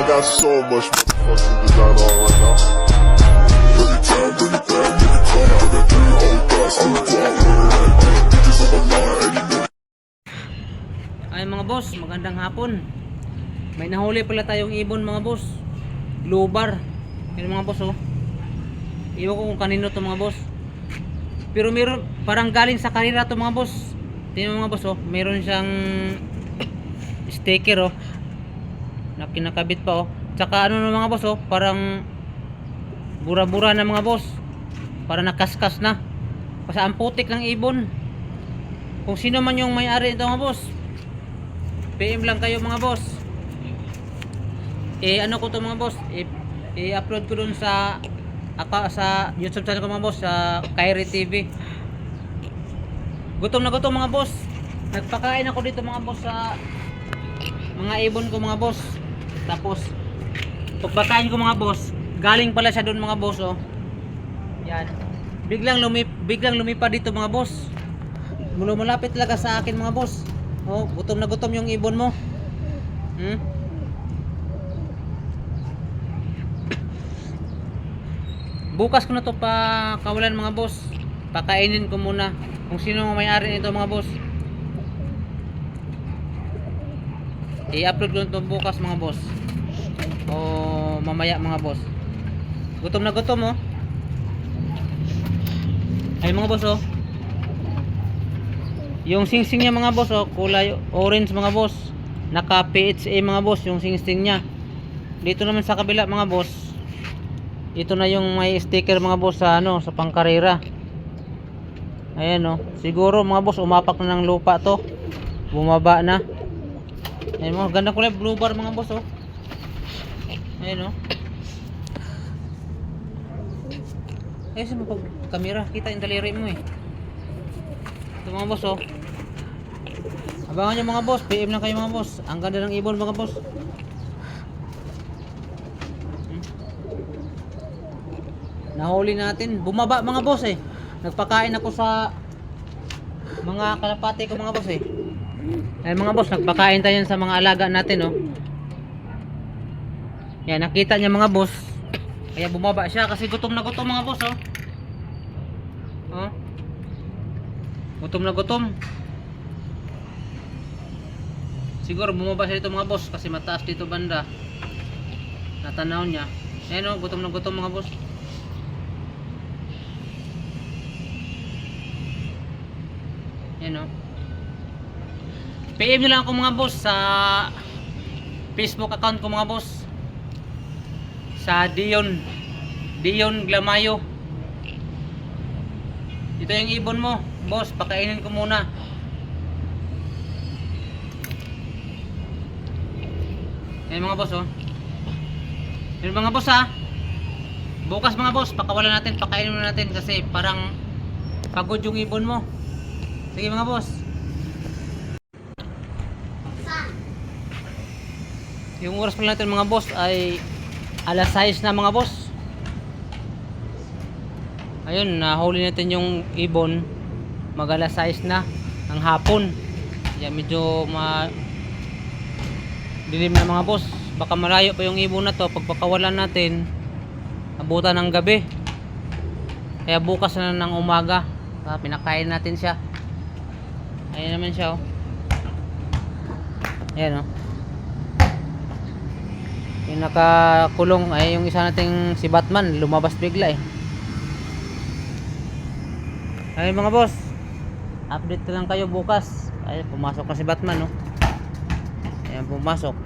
got so much motherfucking design on right now. Bring it down, bring it down, make it come. I got 3 whole thoughts on the block, bitches on my line, and you know. Ay mga boss, magandang hapon. May nahuli pala tayong ibon mga boss. Blue bar. Yan mga boss oh. Iwan ko kung kanino to mga boss. Pero meron parang galing sa karera to mga boss. Tingnan mo mga boss oh, meron siyang sticker oh. Na kinakabit pa oh. Tsaka ano na mga boss oh, parang bura-bura na mga boss. Para nakaskas na. Kasi ang putik ng ibon. Kung sino man yung may-ari ito mga boss, PM lang kayo mga boss. Ano ko to mga boss, i-upload ko dun sa YouTube channel ko mga boss, sa Kairi TV. Gutom na gutom mga boss. Nagpakain ako dito mga boss sa mga ibon ko mga boss. Tapos pagpakain ko mga boss, galing pala siya dun mga boss oh. Yan. Biglang lumipad dito mga boss. Malapit talaga sa akin mga boss. Oh, gutom na gutom yung ibon mo. Bukas ko na to pa kawalan mga boss. Pakainin ko muna kung sino ang may-ari nito mga boss. I-upload ko na to bukas mga boss. O mamaya mga boss. Gutom na gutom oh. Ay mga boss oh. Yung singsing niya mga boss oh, kulay orange mga boss. Naka PHA mga boss yung singsing niya. Dito naman sa kabila mga boss, ito na yung may sticker mga boss sa ano, sa pangkarera. Ayan oh. Siguro mga boss umapak na ng lupa to. Bumaba na. Ayan mo, ganda kulay blue bar mga boss oh. Ayan oh. Ayun sa pag kamera, kita yung daliri mo eh. Ito mga boss oh. Abangan nyo mga boss, PM lang kayo mga boss. Ang ganda ng ibon mga boss. Nahuli natin, bumaba mga boss eh. Nagpakain ako sa mga kalapati ko mga boss eh. Ay mga boss, nagpakain tayo sa mga alaga natin oh. Yan, nakita niya mga boss. Kaya bumaba siya kasi gutom na gutom mga boss oh. Oh. Gutom na gutom. Siguro bumaba siya dito mga boss kasi mataas dito banda. Natanaw niya. Ayan oh, gutom na gutom mga boss. Yan o. PM nyo lang ako mga boss sa Facebook account ko mga boss. Sa Dion Glamayo. Ito yung ibon mo boss, pakainin ko muna. Yan mga boss oh. Yan mga boss ha. Bukas mga boss, pakawalan natin, pakainin muna natin kasi parang pagod yung ibon mo. Sige mga boss. Yung oras pala natin mga boss ay alas 6 na mga boss. Ayun, nahuli natin yung ibon mag alas 6 na ng hapon. Yan, medyo dilim na mga boss. Baka malayo pa yung ibon na to. Pagpakawalan natin, abutan ng gabi. Kaya bukas na ng umaga pinakain natin siya. Ayan naman siya oh. Ayan oh. Yung nakakulong ay yung isa nating si Batman, lumabas bigla eh. Ay mga boss, update lang kayo bukas. Ay pumasok na si Batman oh. Ayan pumasok.